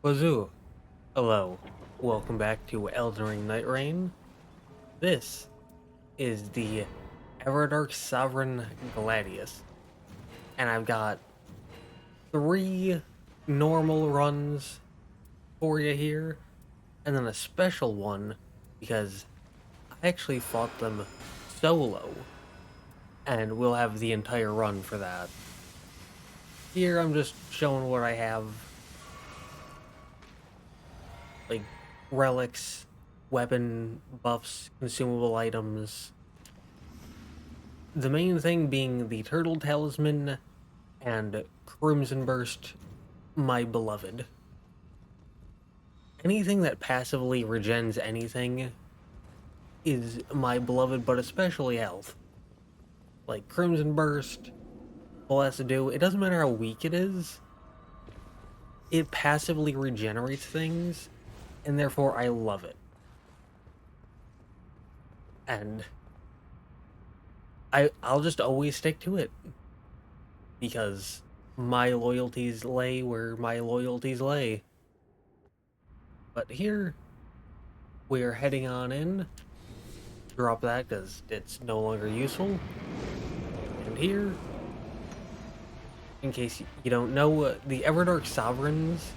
Wazoo! Hello, welcome back to Elden Ring Nightreign. This is the Everdark Sovereign Gladius, and I've got 3 normal runs for you here, and then a special one because I actually fought them solo, and we'll have the entire run for that. Here I'm just showing what I have, like relics, weapon buffs, consumable items. The main thing being the Turtle Talisman and Crimson Burst, my beloved. Anything that passively regens anything is my beloved, but especially health. Like Crimson Burst, Blessed Do, it doesn't matter how weak it is, it passively regenerates things, and therefore I love it. And I'll just always stick to it, because my loyalties lay where my loyalties lay. But here, we are heading on in. Drop that because it's no longer useful. And here, in case you don't know, the Everdark Sovereigns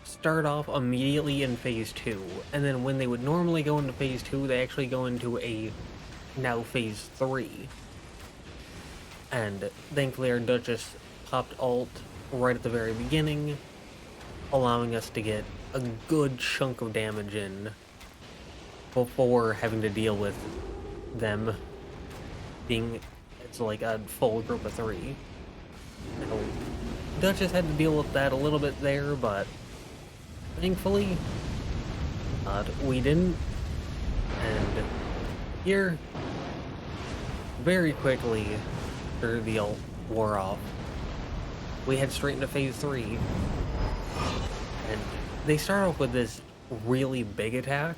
start off immediately in Phase 2. And then when they would normally go into Phase 2, they actually go into a now Phase 3. And thankfully our Duchess popped ult right at the very beginning, allowing us to get a good chunk of damage in before having to deal with them being, it's like a full group of 3. Now, Duchess had to deal with that a little bit there, but thankfully we didn't. And here, very quickly after the ult wore off, we head straight into Phase 3. And they start off with this really big attack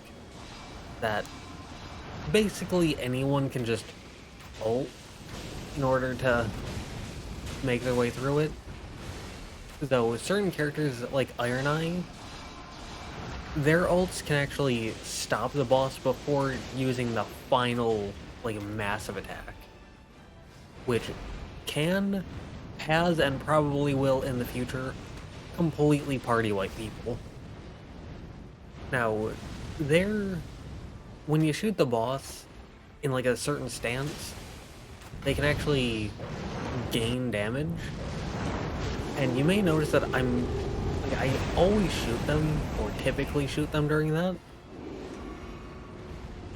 that basically anyone can just ult in order to make their way through it. Though certain characters like Iron Eye, their ults can actually stop the boss before using the final, like, massive attack, which has, and probably will in the future, completely party wipe people. Now, when you shoot the boss in like a certain stance, they can actually gain damage. And you may notice that I always shoot them, or typically shoot them during that.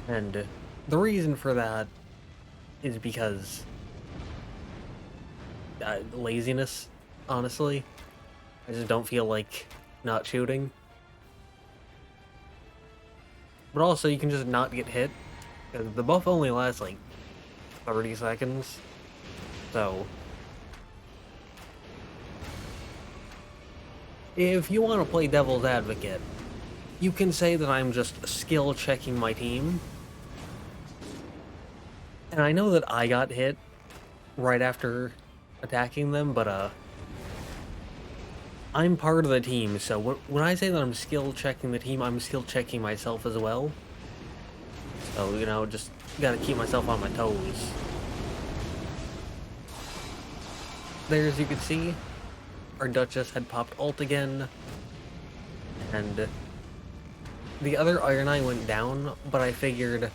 And the reason for that is because laziness, honestly. I just don't feel like not shooting. But also, you can just not get hit, because the buff only lasts like 30 seconds. So if you want to play devil's advocate, you can say that I'm just skill checking my team. And I know that I got hit right after attacking them, but I'm part of the team, so when I say that I'm skill checking the team, I'm skill checking myself as well. So, you know, just gotta keep myself on my toes. There, as you can see, our Duchess had popped ult again, and the other Iron Eye went down, but I figured,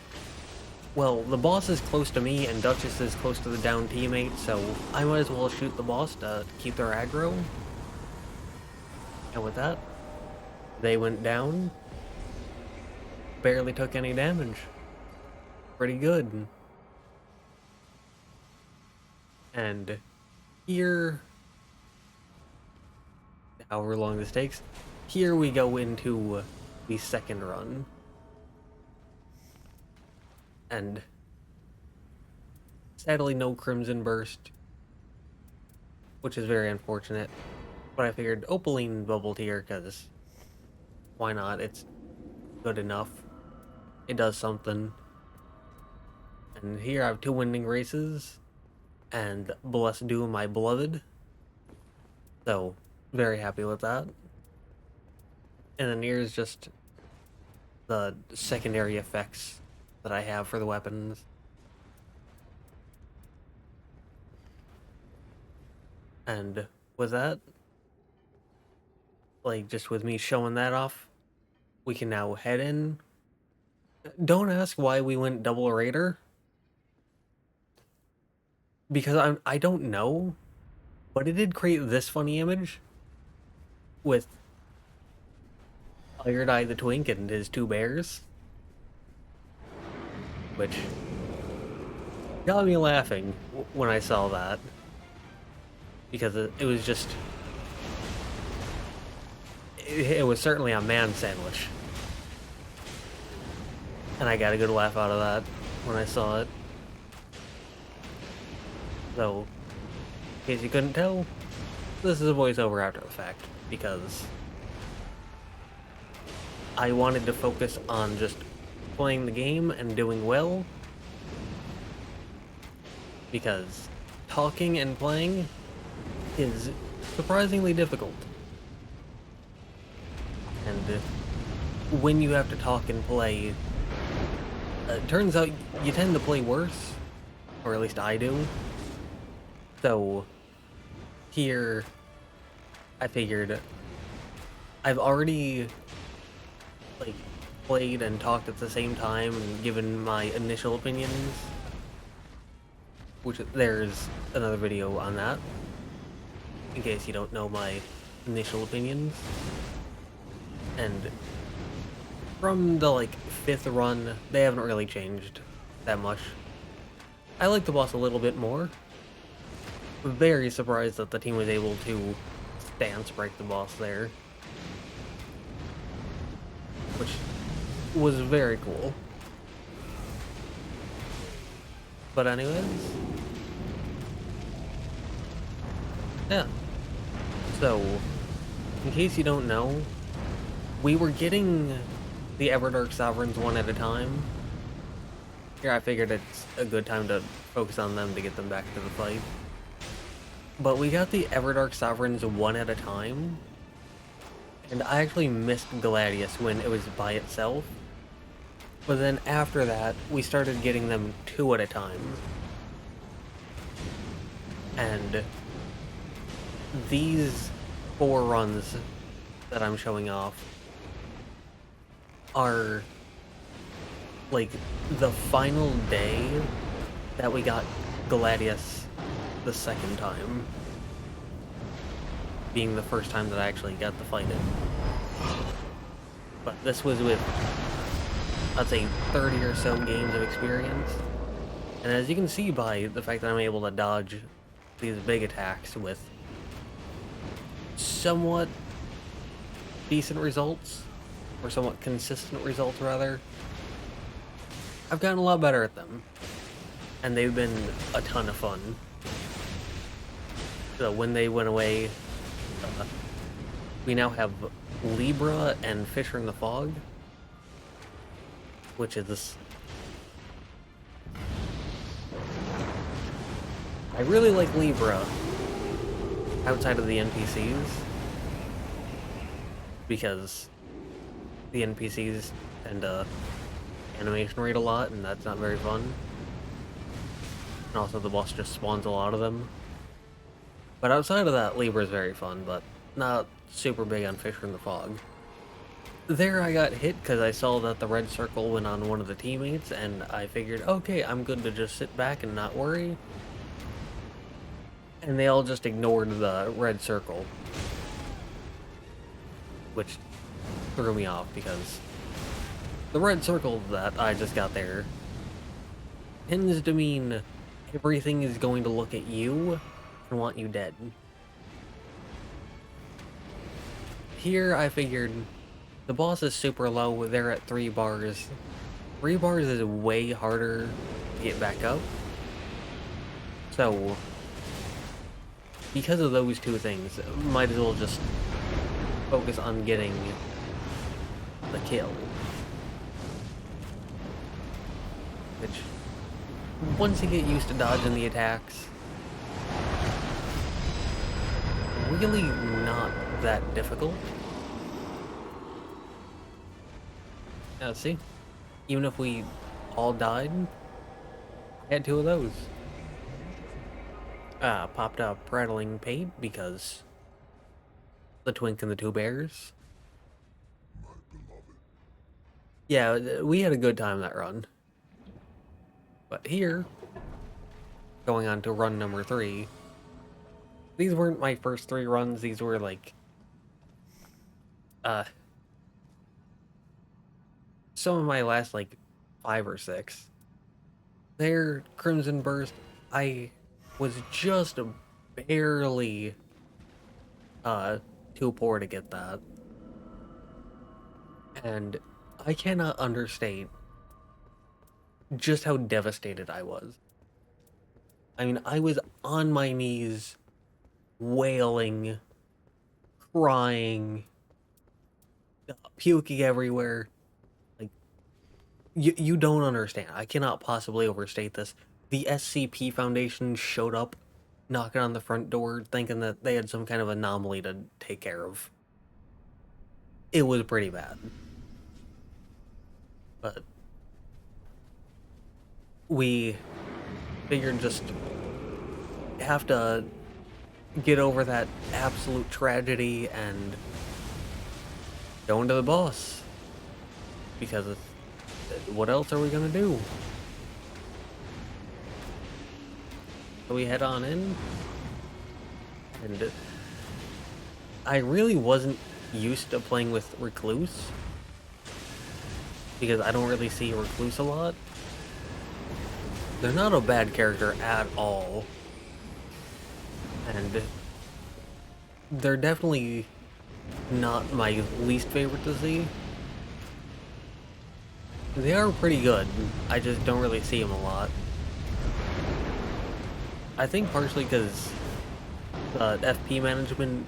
well, the boss is close to me and Duchess is close to the down teammate, so I might as well shoot the boss to keep their aggro. And with that, they went down, barely took any damage. Pretty good. And here, however long this takes, here we go into the second run. And sadly no Crimson Burst, which is very unfortunate. But I figured Opaline Bubble Tier, because why not? It's good enough. It does something. And here I have 2 winning races, and Blessed Do, my beloved. So, very happy with that. And then here's just the secondary effects that I have for the weapons. And with that, like, just with me showing that off, we can now head in. Don't ask why we went double raider, because I don't know, but it did create this funny image with Iron Eye the Twink and his two bears, which got me laughing when I saw that, because it was just, it was certainly a man sandwich. And I got a good laugh out of that when I saw it. So, in case you couldn't tell, this is a voiceover after the fact, because I wanted to focus on just playing the game and doing well, because talking and playing is surprisingly difficult. And when you have to talk and play, it turns out you tend to play worse, or at least I do. So here, I figured I've already like played and talked at the same time and given my initial opinions, which there's another video on that, in case you don't know my initial opinions. And from the, like, 5th run, they haven't really changed that much. I like the boss a little bit more. Very surprised that the team was able to stance break the boss there, which was very cool. But anyways, yeah. So, in case you don't know, we were getting the Everdark Sovereigns one at a time. Here I figured it's a good time to focus on them to get them back to the fight. But we got the Everdark Sovereigns one at a time, and I actually missed Gladius when it was by itself. But then after that, we started getting them two at a time. And these 4 runs that I'm showing off are like the final day that we got Gladius the second time, being the first time that I actually got to fight it. But this was with, I'd say, 30 or so games of experience, and as you can see by the fact that I'm able to dodge these big attacks with somewhat decent results, or somewhat consistent results rather, I've gotten a lot better at them, and they've been a ton of fun. So when they went away, we now have Libra and Fisher in the Fog, which is... I really like Libra outside of the NPCs, because the NPCs tend to animation rate a lot, and that's not very fun. And also the boss just spawns a lot of them. But outside of that, Libra is very fun, but not super big on Fisher in the Fog. There I got hit because I saw that the red circle went on one of the teammates, and I figured, okay, I'm good to just sit back and not worry. And they all just ignored the red circle, which threw me off, because the red circle that I just got there tends to mean everything is going to look at you and want you dead. Here I figured the boss is super low, they're at 3 bars. 3 bars is way harder to get back up. So, because of those two things, might as well just focus on getting the kill. Which, once you get used to dodging the attacks, really not that difficult. See? Even if we all died, I had two of those. Popped up prattling paint because the Twink and the Two Bears. Yeah, we had a good time that run. But here, going on to run number 3, these weren't my first 3 runs, these were like, some of my last, like, 5 or 6. There, Crimson Burst, I was just barely, too poor to get that. And I cannot understate just how devastated I was. I mean, I was on my knees, wailing, crying, puking everywhere. Like, you don't understand. I cannot possibly overstate this. The SCP Foundation showed up, knocking on the front door, thinking that they had some kind of anomaly to take care of. It was pretty bad. But we figured just have to get over that absolute tragedy and go into the boss. Because what else are we gonna do? So we head on in, and I really wasn't used to playing with Recluse, because I don't really see Recluse a lot. They're not a bad character at all, and they're definitely not my least favorite to see. They are pretty good, I just don't really see them a lot. I think partially because the FP management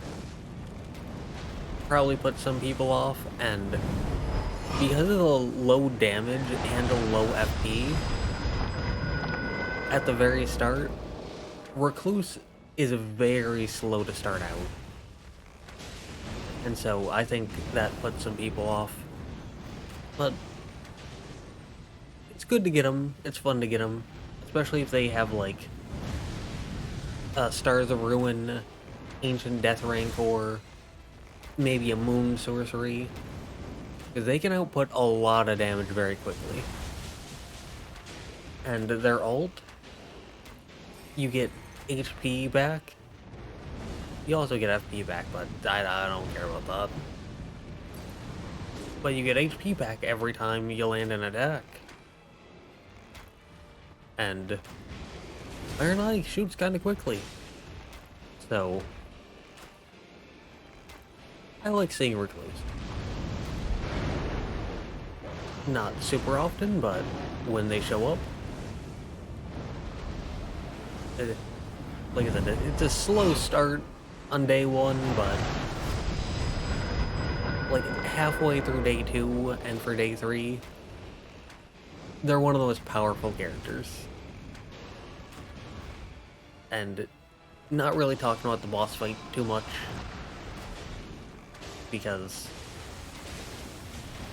probably put some people off, and because of the low damage and the low FP at the very start, Recluse is very slow to start out. And so I think that put some people off. But it's good to get them, it's fun to get them, especially if they have like Stars of Ruin, Ancient Death Rank, or maybe a Moon Sorcery. Because they can output a lot of damage very quickly. And their ult, you get HP back. You also get FP back, but I don't care about that. But you get HP back every time you land an attack. And Iron Eye shoots kind of quickly. So I like seeing Recluse. Not super often, but when they show up, like I said, it's a slow start on day 1, but like halfway through day 2 and for day 3, they're one of the most powerful characters. And not really talking about the boss fight too much, because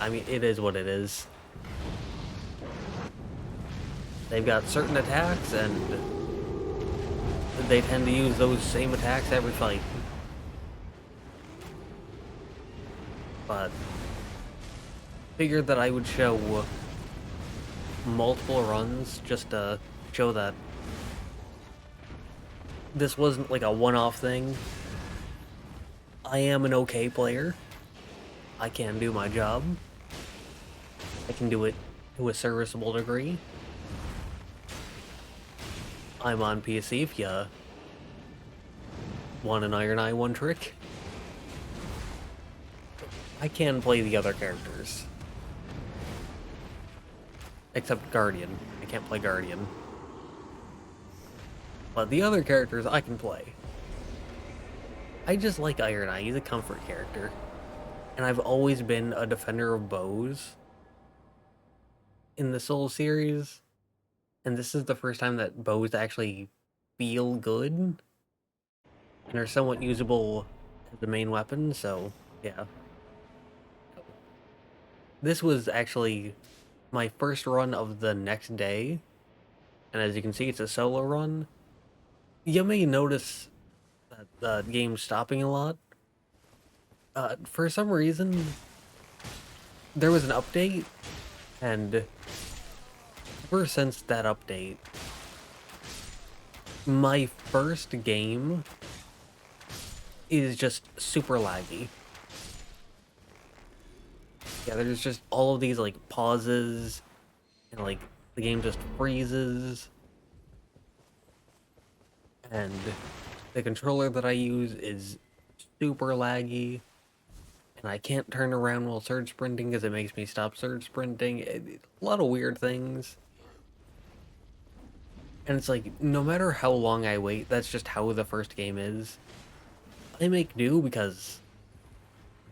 I mean, it is what it is. They've got certain attacks, and they tend to use those same attacks every fight. But figured that I would show multiple runs just to show that this wasn't like a one-off thing. I am an okay player. I can do my job. I can do it to a serviceable degree. I'm on PC if you want an Iron Eye one trick. I can play the other characters. Except Guardian. I can't play Guardian. But the other characters I can play. I just like Iron Eye. He's a comfort character. And I've always been a defender of bows in the Soul series. And this is the first time that bows actually feel good and are somewhat usable as the main weapon, so yeah. this was actually my first run of the next day, and as you can see, it's a solo run. You may notice that the game's stopping a lot. For some reason, there was an update, and ever since that update, my first game is just super laggy. Yeah, there's just all of these, like, pauses, and, like, the game just freezes. And the controller that I use is super laggy. And I can't turn around while surge sprinting because it makes me stop surge sprinting. A lot of weird things. And it's like, no matter how long I wait, that's just how the first game is. I make do because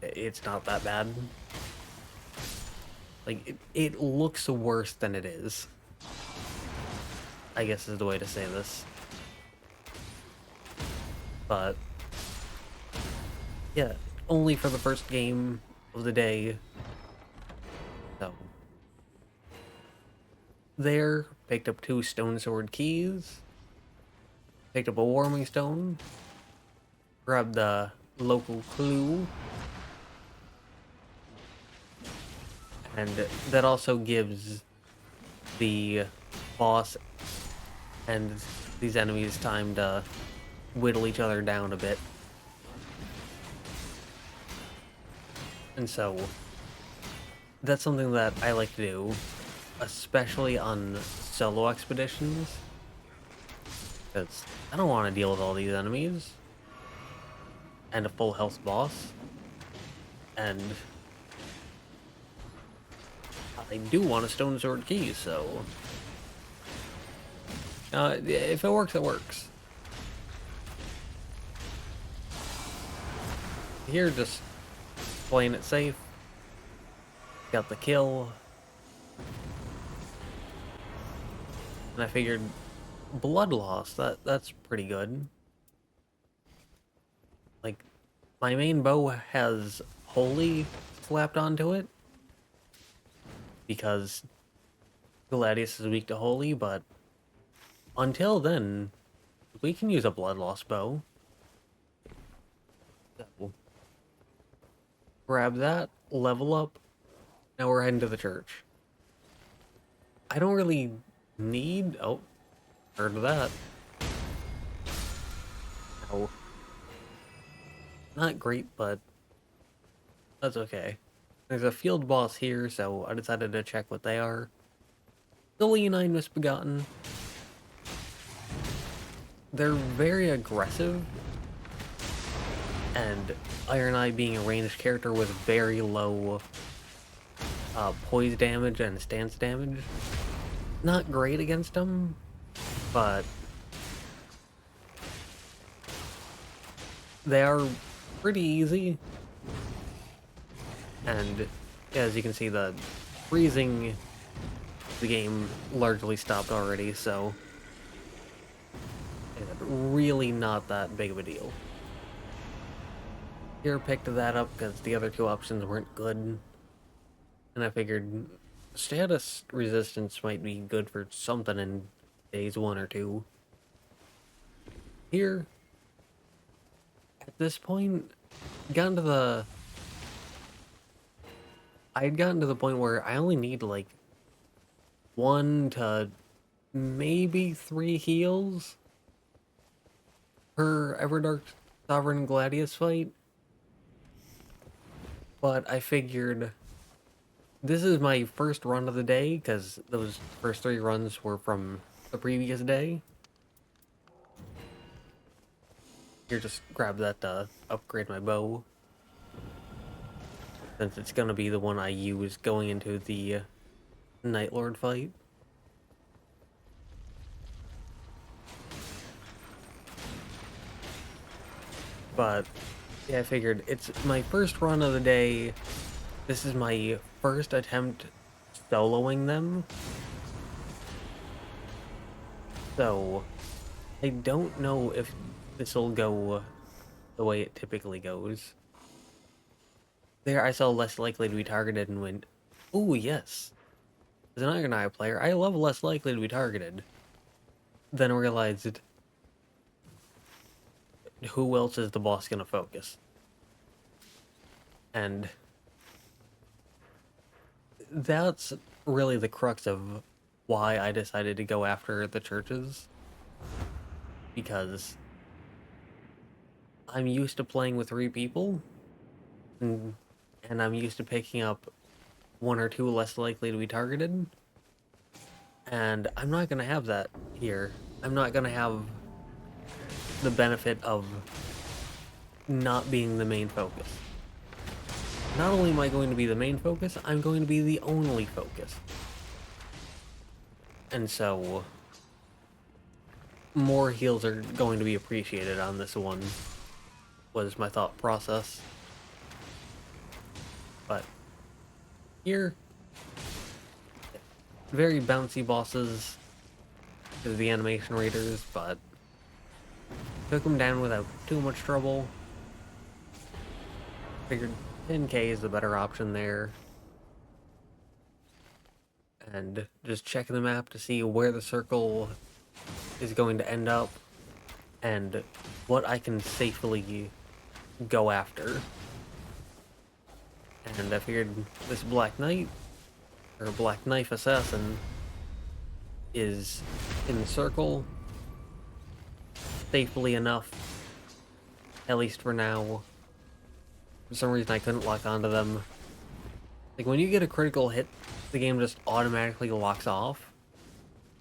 it's not that bad. Like, it looks worse than it is, I guess is the way to say this. But, yeah, only for the first game of the day. So, there, picked up 2 stone sword keys, picked up a warming stone, grabbed the local clue, and that also gives the boss and these enemies time to whittle each other down a bit. And so, that's something that I like to do, especially on solo expeditions, because I don't want to deal with all these enemies, and a full health boss, and I do want a stone sword key, so if it works, it works. Here, just playing it safe. Got the kill. And I figured blood loss, that's pretty good. Like, my main bow has holy slapped onto it, because Gladius is weak to holy, but until then, we can use a blood loss bow. So, grab that, level up, now we're heading to the church. I don't really need... Oh, heard of that. No. Not great, but that's okay. There's a field boss here, so I decided to check what they are. The Leonine Misbegotten. They're very aggressive, and Iron Eye being a ranged character with very low poise damage and stance damage. Not great against them, but they are pretty easy. And as you can see, the freezing, the game largely stopped already, so it's really not that big of a deal. Here, picked that up because the other 2 options weren't good, and I figured status resistance might be good for something in days 1 or 2. Here, at this point, I had gotten to the point where I only need like 1 to maybe 3 heals per Everdark Sovereign Gladius fight. But I figured this is my first run of the day, because those first 3 runs were from the previous day. Here, just grab that to upgrade my bow, since it's gonna be the one I use going into the Night Lord fight. But yeah, I figured it's my first run of the day. This is my first attempt soloing them. So I don't know if this will go the way it typically goes. There, I saw less likely to be targeted and went Oh, yes. As an Iron Eye player, I love less likely to be targeted. Then I realized, who else is the boss gonna focus? And that's really the crux of why I decided to go after the churches. Because I'm used to playing with 3 people, and, and I'm used to picking up 1 or 2 less likely to be targeted. And I'm not gonna have that here. I'm not gonna have the benefit of not being the main focus. Not only am I going to be the main focus, I'm going to be the only focus. And so, more heals are going to be appreciated on this one, was my thought process. But here, very bouncy bosses, because the animation raiders, but took them down without too much trouble. Figured 10k is the better option there. And just checking the map to see where the circle is going to end up and what I can safely go after. And I figured this Black Knight, or Black Knife Assassin, is in the circle safely enough, at least for now. For some reason I couldn't lock onto them. Like, when you get a critical hit, the game just automatically locks off,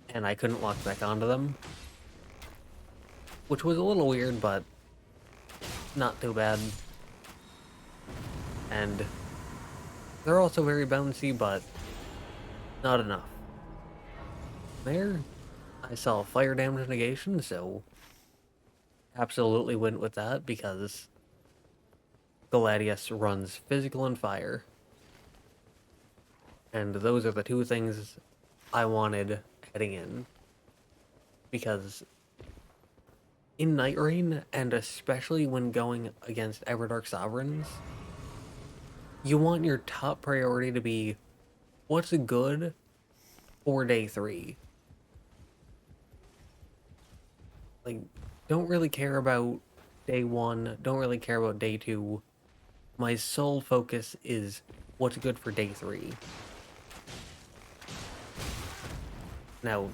and I couldn't lock back onto them. Which was a little weird, but not too bad. And they're also very bouncy, but not enough. There, I saw fire damage negation, so absolutely went with that, because Gladius runs physical and fire. And those are the 2 things I wanted heading in. Because in Nightreign, and especially when going against Everdark Sovereigns, you want your top priority to be what's good for day 3. Like, don't really care about day 1, don't really care about day 2. My sole focus is what's good for day 3. Now,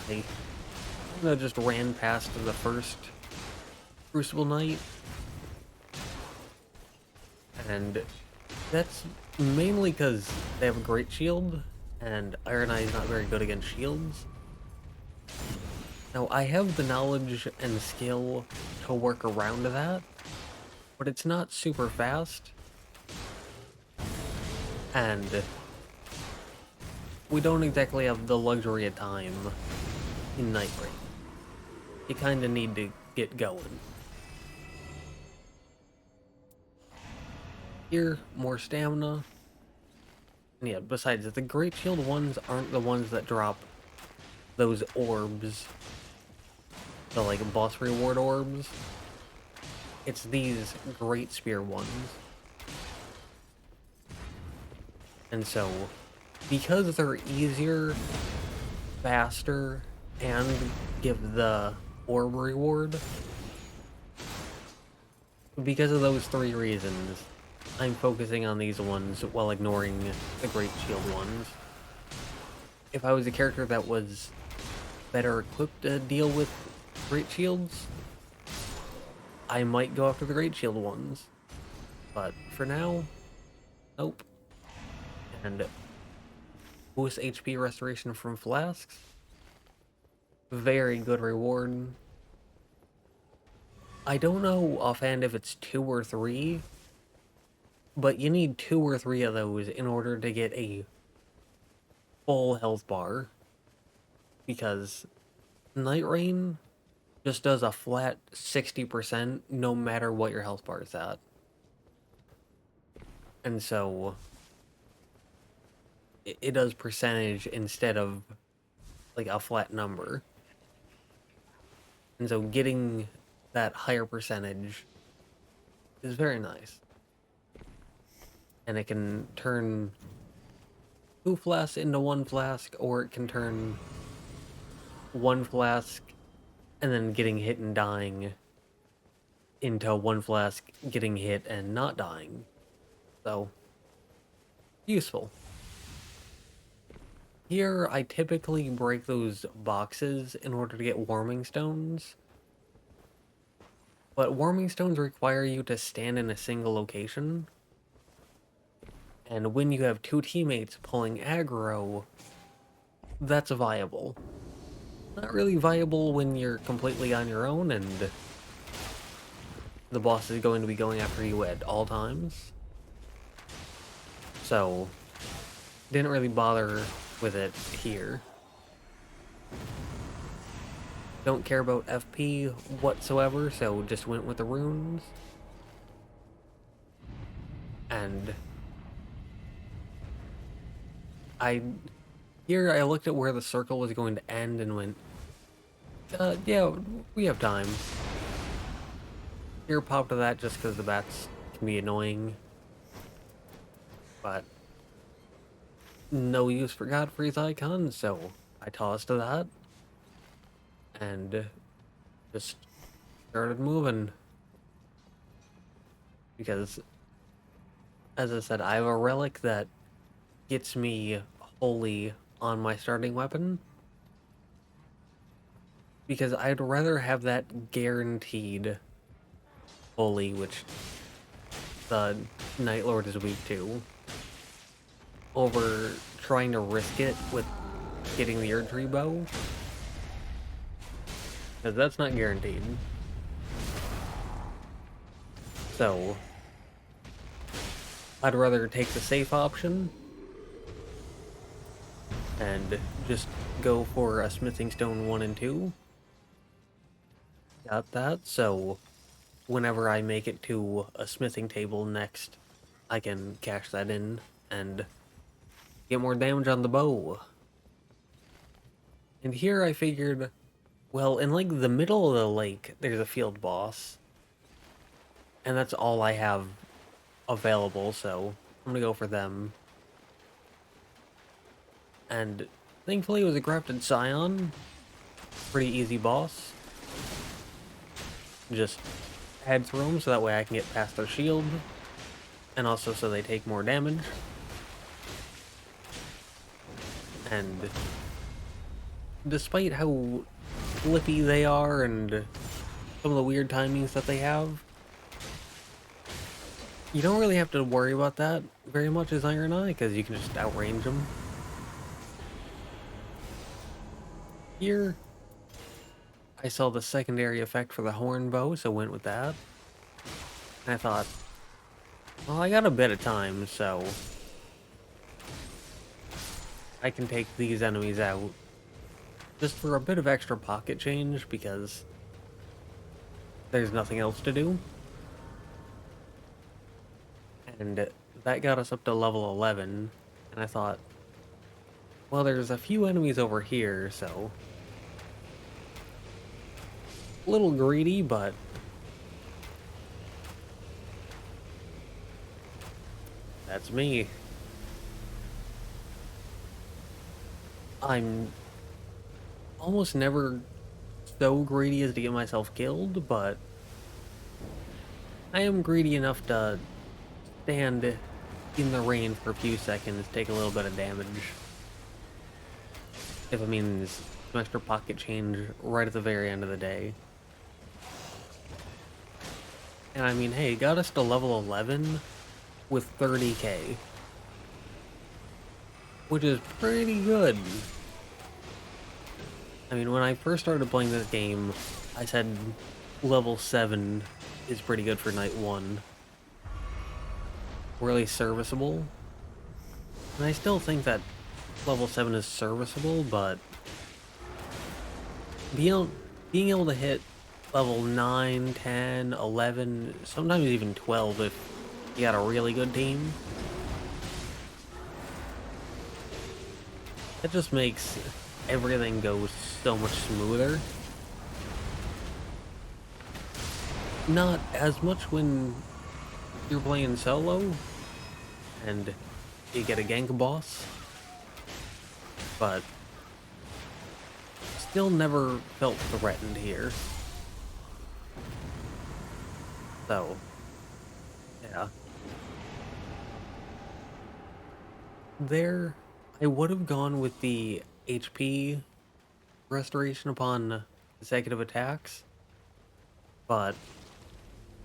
I just ran past the first Crucible Knight, and that's mainly because they have a great shield, and Iron Eye is not very good against shields. Now, I have the knowledge and skill to work around that, but it's not super fast, and we don't exactly have the luxury of time in Nightreign. You kinda need to get going. Here, more stamina. And yeah, besides, the Great Shield ones aren't the ones that drop those orbs. The, like, boss reward orbs. It's these Great Spear ones. And so, because they're easier, faster, and give the orb reward, because of those 3 reasons, I'm focusing on these ones while ignoring the Great Shield ones. If I was a character that was better equipped to deal with Great Shields, I might go after the Great Shield ones. But for now, nope. And boost HP restoration from flasks. Very good reward. I don't know offhand if it's 2 or 3, but you need 2 or 3 of those in order to get a full health bar. Because Nightreign just does a flat 60% no matter what your health bar is at. And so it does percentage instead of like a flat number. And so getting that higher percentage is very nice. And it can turn 2 flasks into 1 flask, or it can turn 1 flask and then getting hit and dying into 1 flask getting hit and not dying. So, useful. Here, I typically break those boxes in order to get warming stones. But warming stones require you to stand in a single location. And when you have 2 teammates pulling aggro, that's viable. Not really viable when you're completely on your own and the boss is going to be going after you at all times. So, didn't really bother with it here. Don't care about FP whatsoever, so just went with the runes. And here I looked at where the circle was going to end and went, yeah, we have time. Here popped to that just because the bats can be annoying. But no use for Godfrey's icon, so I tossed to that. And just started moving. Because, as I said, I have a relic that gets me wholly on my starting weapon. Because I'd rather have that guaranteed fully, which the Night Lord is weak to, over trying to risk it with getting the Erd Tree bow. Because that's not guaranteed. So, I'd rather take the safe option and just go for a Smithing Stone 1 and 2. Got that, so whenever I make it to a smithing table next, I can cash that in and get more damage on the bow. And here I figured, well, in like the middle of the lake, there's a field boss. And that's all I have available, so I'm gonna go for them. And thankfully it was a Grafted Scion. Pretty easy boss. Just head through them so that way I can get past their shield. And also so they take more damage. And despite how flippy they are and some of the weird timings that they have, you don't really have to worry about that very much as Iron Eye, because you can just outrange them. Here, I saw the secondary effect for the horn bow, so went with that. And I thought, well, I got a bit of time, so I can take these enemies out just for a bit of extra pocket change, because there's nothing else to do. And that got us up to level 11, and I thought, well, there's a few enemies over here, so a little greedy, but that's me. I'm almost never so greedy as to get myself killed, but I am greedy enough to stand in the rain for a few seconds, take a little bit of damage. If it means some extra pocket change right at the very end of the day. And I mean, hey, it got us to level 11 with 30k. Which is pretty good. I mean, when I first started playing this game, I said level 7 is pretty good for night 1. Really serviceable. And I still think that level 7 is serviceable, but being able to hit level 9, 10, 11, sometimes even 12 if you got a really good team, that just makes everything go so much smoother. Not as much when you're playing solo and you get a gank boss, but still never felt threatened here. So, yeah. There, I would have gone with the HP restoration upon consecutive attacks, but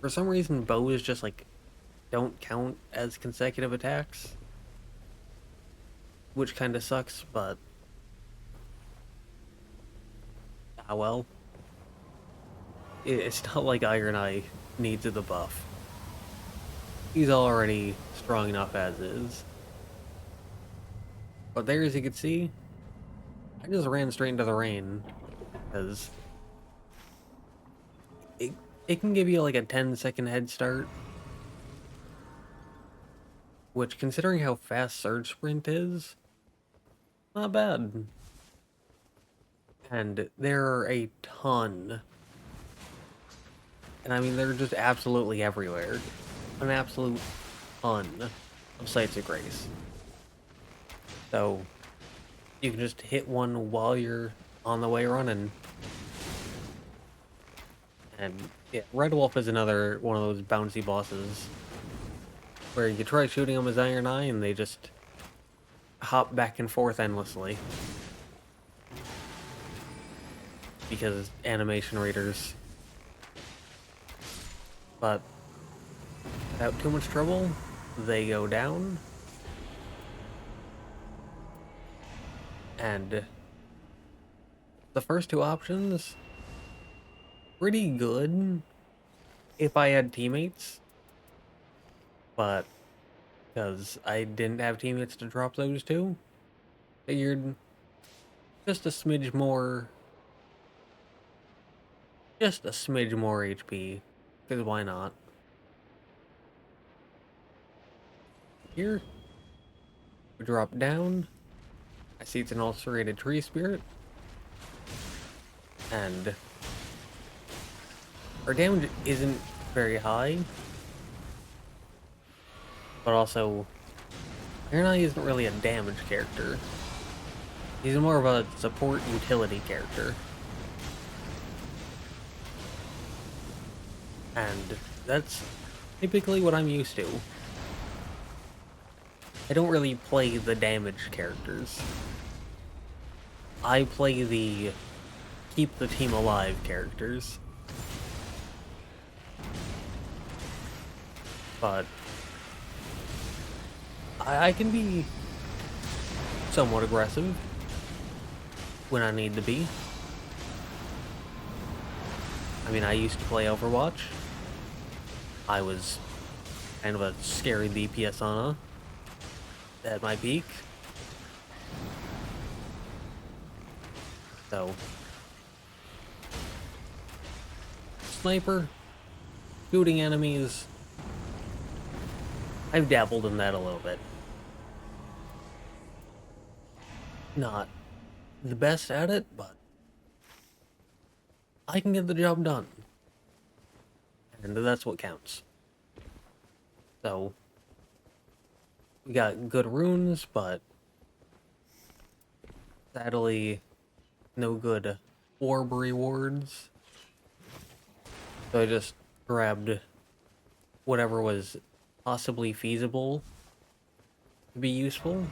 for some reason bows just like don't count as consecutive attacks, which kind of sucks, but ah well. It's not like Iron Eye needs the buff. He's already strong enough as is. But there, as you can see, I just ran straight into the rain, because it can give you like a 10-second head start, which, considering how fast Surge Sprint is, not bad. And there are a ton. And I mean, they're just absolutely everywhere. An absolute ton of Sites of Grace. So, you can just hit one while you're on the way running. And yeah, Red Wolf is another one of those bouncy bosses where you try shooting them as Iron Eye and they just hop back and forth endlessly. Because animation readers. But without too much trouble, they go down. And the first two options, pretty good if I had teammates. But because I didn't have teammates to drop those two, figured just a smidge more HP, because why not? Here, we drop down. I see it's an ulcerated tree spirit. And our damage isn't very high. But also, Iron Eye isn't really a damage character. He's more of a support utility character. And that's typically what I'm used to. I don't really play the damage characters. I play the keep the team alive characters. But I can be somewhat aggressive when I need to be. I mean, I used to play Overwatch. I was kind of a scary DPS Ana at my peak. So, sniper, shooting enemies, I've dabbled in that a little bit. Not the best at it, but I can get the job done. And that's what counts. So, we got good runes, but sadly, no good orb rewards. So I just grabbed whatever was possibly feasible to be useful,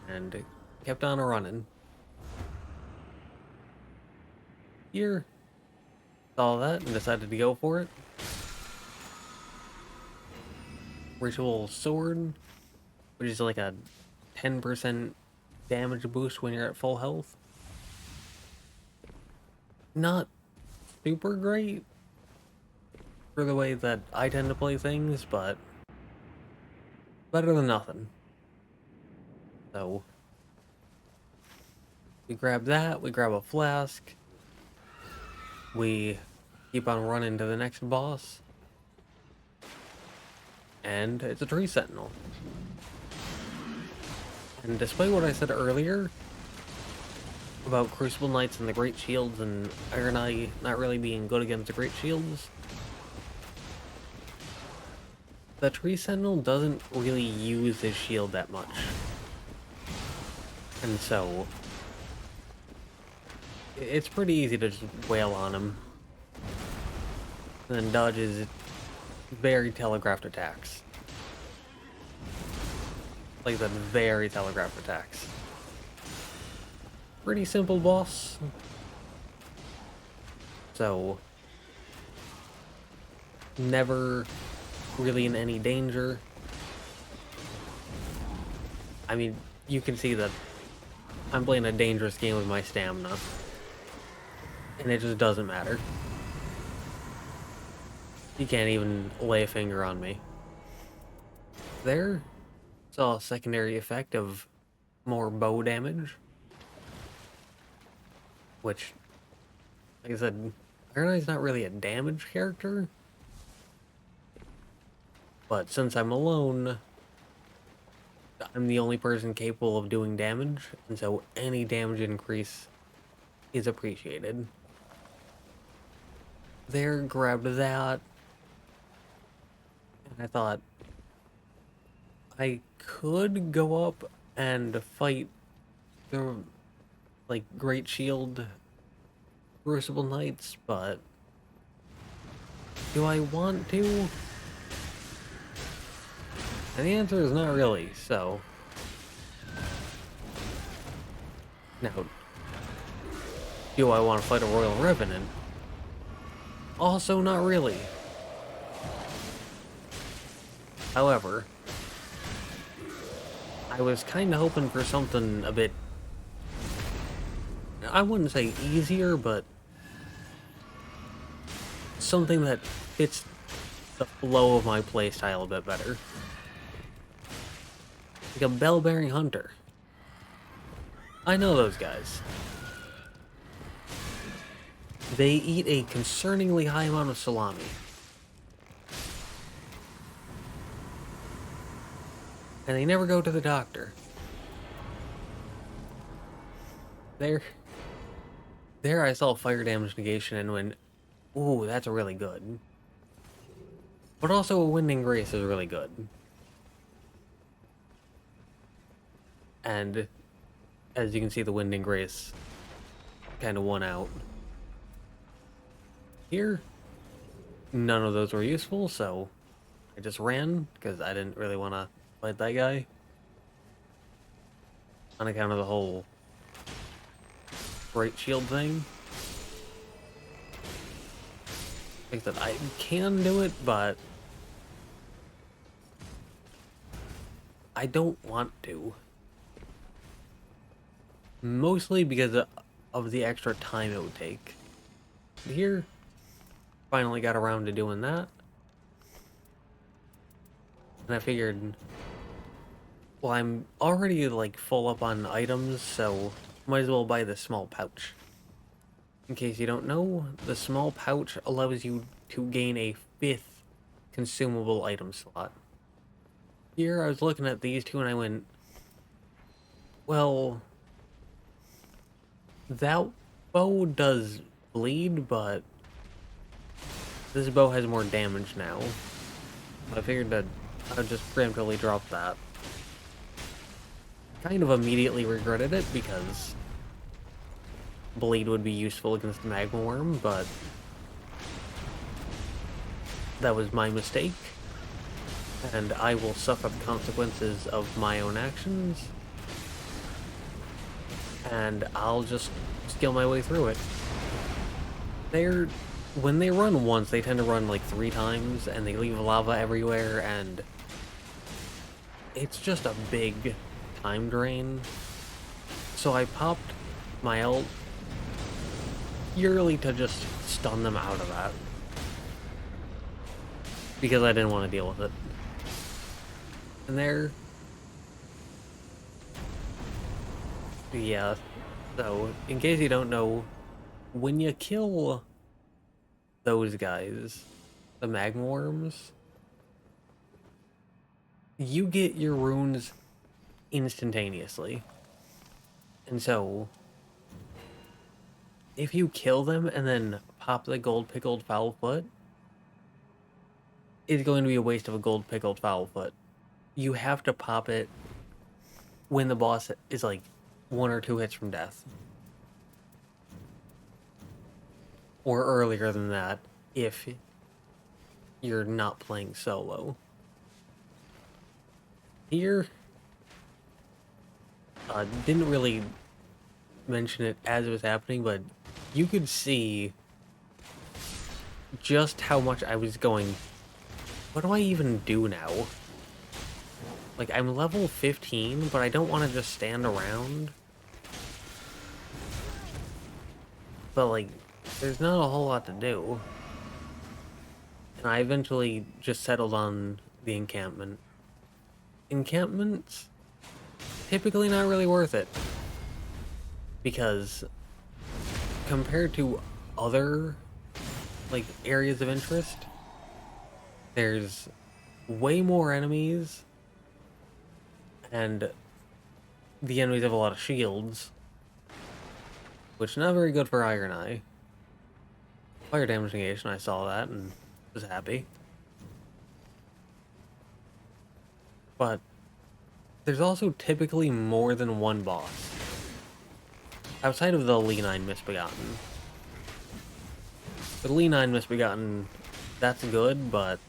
and kept on running. Here, saw that and decided to go for it. Ritual Sword, which is like a 10% damage boost when you're at full health. Not super great for the way that I tend to play things, but better than nothing. So, we grab that, we grab a flask, we keep on running to the next boss, and it's a tree sentinel. And despite what I said earlier about Crucible Knights and the Great Shields and Iron Eye not really being good against the Great Shields, the Tree Sentinel doesn't really use his shield that much. And so it's pretty easy to just wail on him. And then dodges very telegraphed attacks. Like I said, very telegraphed attacks. Pretty simple boss. So never really in any danger. I mean, you can see that I'm playing a dangerous game with my stamina. And it just doesn't matter. You can't even lay a finger on me. There, saw a secondary effect of more bow damage. Which, like I said, Iron not really a damage character. But since I'm alone, I'm the only person capable of doing damage. And so any damage increase is appreciated. There, grabbed that. And I thought I could go up and fight the, like, Great Shield Crucible Knights, but do I want to? And the answer is not really, so. Now, do I want to fight a Royal Revenant? Also not really. However, I was kind of hoping for something a bit, I wouldn't say easier, but something that fits the flow of my playstyle a bit better. Like a bell-bearing hunter. I know those guys. They eat a concerningly high amount of salami. And they never go to the doctor. There I saw fire damage negation and went, ooh, that's really good. But also a Winding Grace is really good. And as you can see, the Winding Grace kind of won out. Here, none of those were useful, so I just ran, because I didn't really want to fight that guy. On account of the whole Great Shield thing. Like that, I can do it, but I don't want to. Mostly because of the extra time it would take. Here, finally got around to doing that. And I figured, well, I'm already like full up on items, so might as well buy the small pouch. In case you don't know, the small pouch allows you to gain a 5th consumable item slot. Here, I was looking at these two and I went, well, that bow does bleed, but this bow has more damage now. I figured that I would just preemptively drop that. Kind of immediately regretted it because bleed would be useful against the magma worm, but that was my mistake, and I will suffer the consequences of my own actions, and I'll just skill my way through it. When they run once, they tend to run like 3 times, and they leave lava everywhere, and it's just a big time drain. So I popped my ult purely to just stun them out of that, because I didn't want to deal with it. And there, yeah, so in case you don't know, when you kill those guys, the magma worms, you get your runes instantaneously. And so if you kill them and then pop the gold pickled foul foot, it's going to be a waste of a gold pickled foul foot. You have to pop it when the boss is like 1 or 2 hits from death. Or earlier than that, if you're not playing solo. Here, didn't really mention it as it was happening, but you could see just how much I was going, what do I even do now? Like, I'm level 15, but I don't want to just stand around. But, like, there's not a whole lot to do. And I eventually just settled on the encampment. Encampments, typically not really worth it. Because, compared to other, like, areas of interest, there's way more enemies, and the enemies have a lot of shields, which is not very good for Iron Eye. Fire damage negation, I saw that and was happy. But there's also typically more than one boss. Outside of the Leonine Misbegotten. The Leonine Misbegotten, that's good, but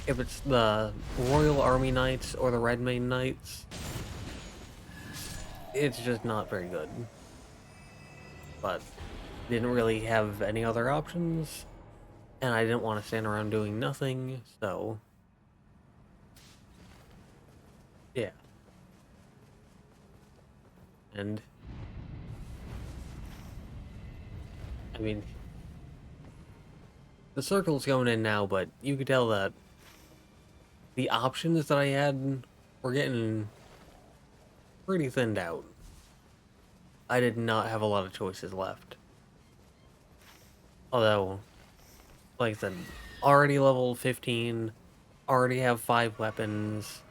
if it's the Royal Army Knights or the Red Mane Knights, it's just not very good. But didn't really have any other options, and I didn't want to stand around doing nothing, so yeah. And I mean, the circle's going in now, but you could tell that the options that I had were getting pretty thinned out. I did not have a lot of choices left. Although, like I said, already level 15, already have 5 weapons,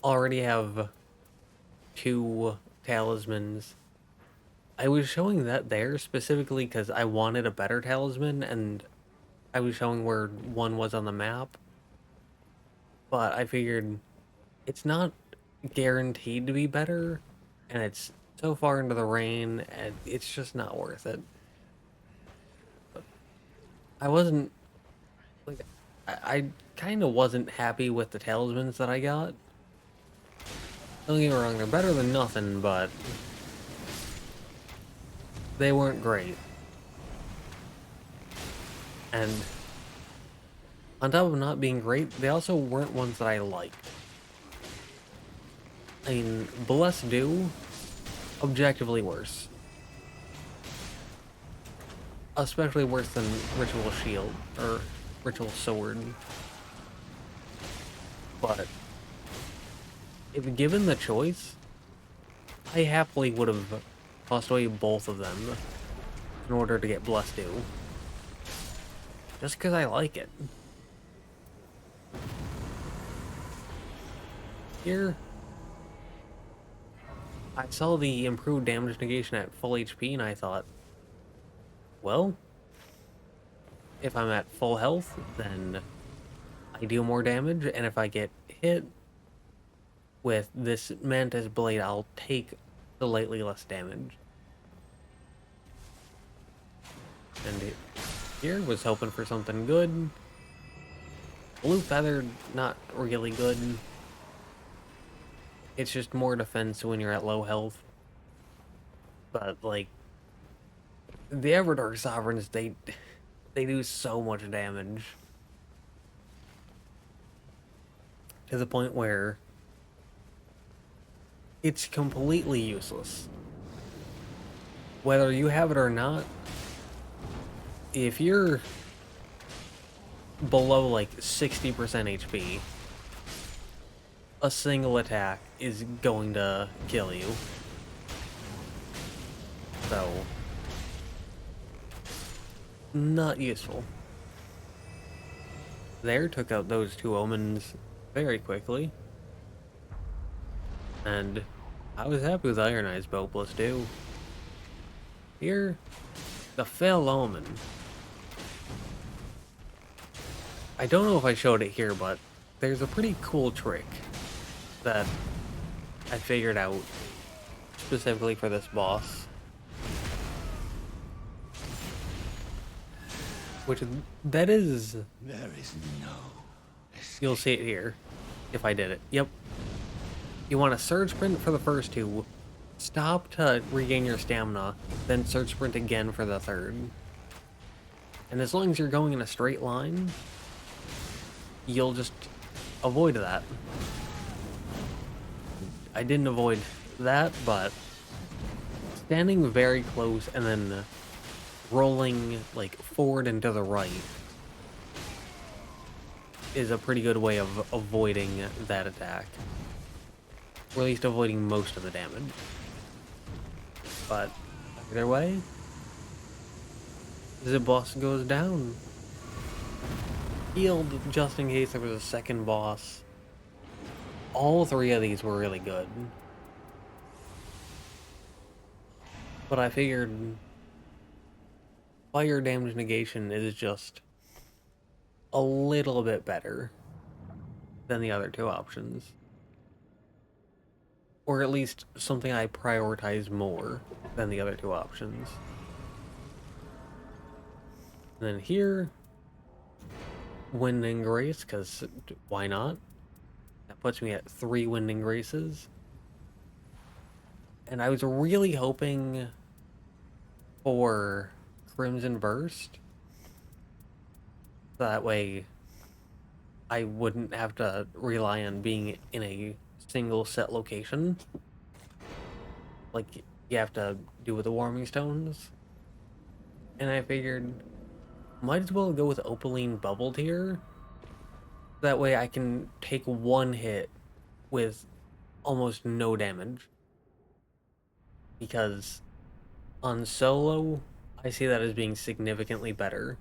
already have 2 talismans. I was showing that there specifically because I wanted a better talisman, and I was showing where one was on the map. But I figured it's not guaranteed to be better, and it's so far into the rain, and it's just not worth it. I wasn't, like, I kind of wasn't happy with the talismans that I got. Don't get me wrong, they're better than nothing, but they weren't great. And on top of not being great, they also weren't ones that I liked. I mean, Bless Do, objectively worse. Especially worse than Ritual Shield, or Ritual Sword. But if given the choice, I happily would have tossed away both of them in order to get Bless Do. Just because I like it. Here, I saw the improved damage negation at full HP and I thought, well, if I'm at full health, then I deal more damage, and if I get hit with this Mantis Blade, I'll take slightly less damage. And here was hoping for something good. Blue Feather, not really good. It's just more defense when you're at low health. But, like, the Everdark Sovereigns, they do so much damage. To the point where it's completely useless. Whether you have it or not, if you're below like 60% HP, a single attack is going to kill you. So, not useful. There, took out those 2 omens very quickly. And I was happy with Iron Eye's bow plus 2. Here, the Fell Omen. I don't know if I showed it here, but there's a pretty cool trick that I figured out specifically for this boss. That is... There is no escape. You'll see it here, if I did it. Yep. You want to surge sprint for the first two, stop to regain your stamina, then surge sprint again for the third. And as long as you're going in a straight line, you'll just avoid that. I didn't avoid that, but standing very close and then rolling like forward and to the right is a pretty good way of avoiding that attack. Or at least avoiding most of the damage. But either way, the boss goes down. Healed just in case there was a second boss. All three of these were really good. But I figured fire damage negation is just a little bit better than the other two options. Or at least something I prioritize more than the other two options. And then here, Wind and Grace, because why not? That puts me at 3 Wind and Graces. And I was really hoping for Crimson Burst. That way I wouldn't have to rely on being in a single set location. Like you have to do with the Warming Stones. And I figured, might as well go with Opaline Bubbled here. That way I can take one hit with almost no damage. Because on solo, I see that as being significantly better.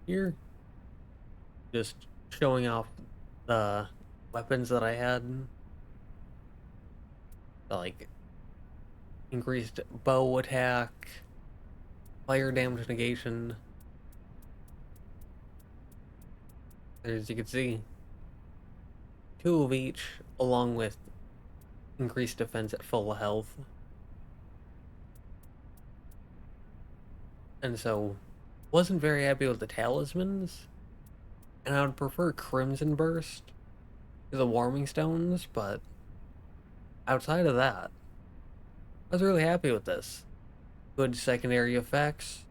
Here, just showing off the weapons that I had. Like, increased bow attack, fire damage negation. As you can see, 2 of each, along with increased defense at full health. And so, wasn't very happy with the talismans, and I would prefer Crimson Burst to the Warming Stones, but outside of that, I was really happy with this. Good secondary effects,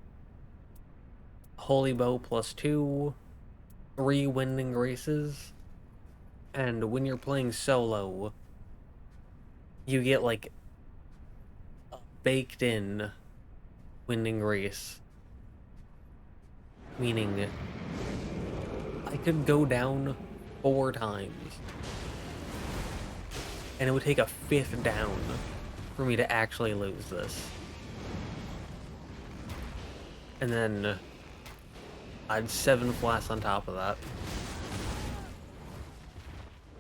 Holy Bow +2, 3 Wind and Graces, and when you're playing solo, you get like a baked in Wind and Grace. Meaning, I could go down 4 times, and it would take a 5th down for me to actually lose this. And then I'd 7 flash on top of that.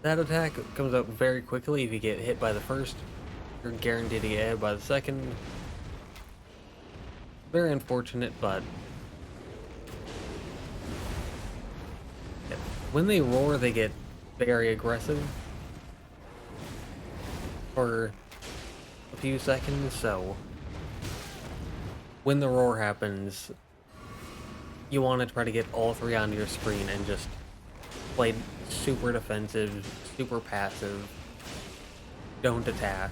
That attack comes up very quickly. If you get hit by the first, you're guaranteed to get hit by the second. Very unfortunate, but when they roar, they get very aggressive for a few seconds, so when the roar happens, you want to try to get all 3 onto your screen and just play super defensive, super passive, don't attack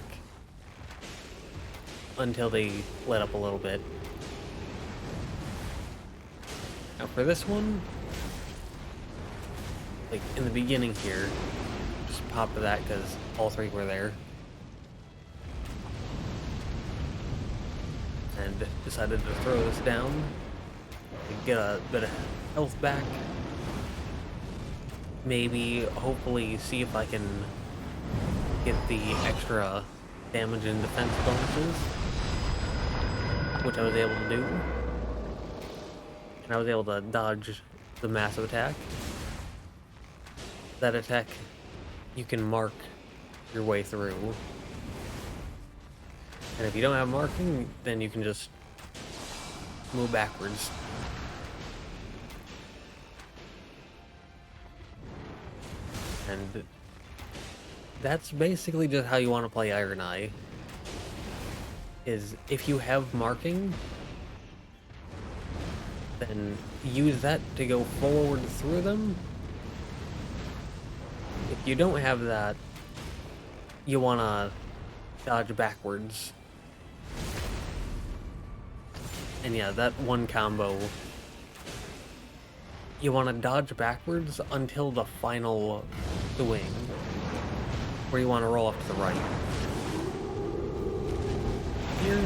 until they let up a little bit. Now for this one, like in the beginning here, just pop to that because all 3 were there. And decided to throw this down to get a bit of health back. Maybe, hopefully, see if I can get the extra damage and defense bonuses, which I was able to do. And I was able to dodge the massive attack. That attack, you can mark your way through. And if you don't have marking, then you can just move backwards. And that's basically just how you want to play Iron Eye. Is if you have marking, then use that to go forward through them. If you don't have that, you want to dodge backwards. And yeah, that one combo, you want to dodge backwards until the final swing, where you want to roll off to the right. Here,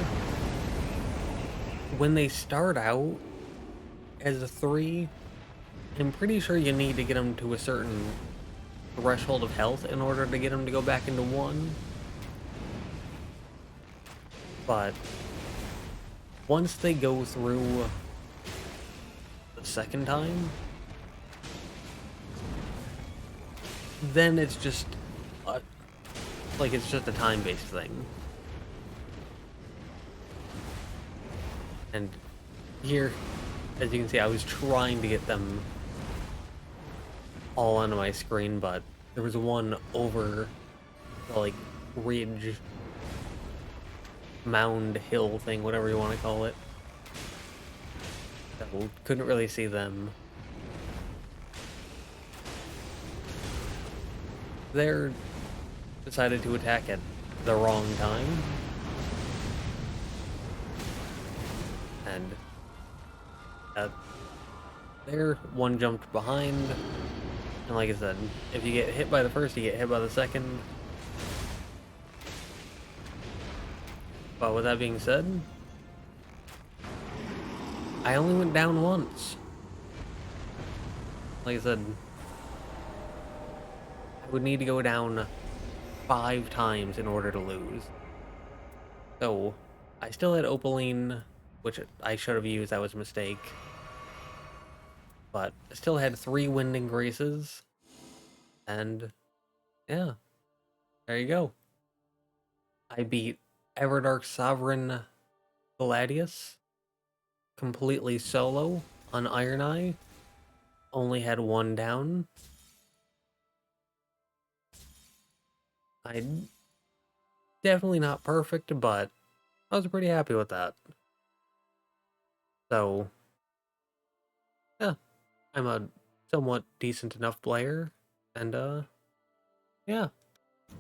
when they start out as a 3, I'm pretty sure you need to get them to a certain threshold of health in order to get them to go back into 1. But once they go through the second time, then it's just it's just a time-based thing. And here, as you can see, I was trying to get them all onto my screen, but there was one over the, ridge, mound, hill thing, whatever you want to call it. So couldn't really see them. They're decided to attack at the wrong time. And there, one jumped behind. And like I said, if you get hit by the first, you get hit by the second. But with that being said, I only went down once. Like I said, I would need to go down 5 times in order to lose. So, I still had Opaline, which I should have used, that was a mistake. But I still had 3 Winding Graces. And, yeah, there you go. I beat Everdark Sovereign Gladius completely solo on Iron Eye. Only had 1 down. I definitely not perfect, but I was pretty happy with that. So, yeah, I'm a somewhat decent enough player, and yeah.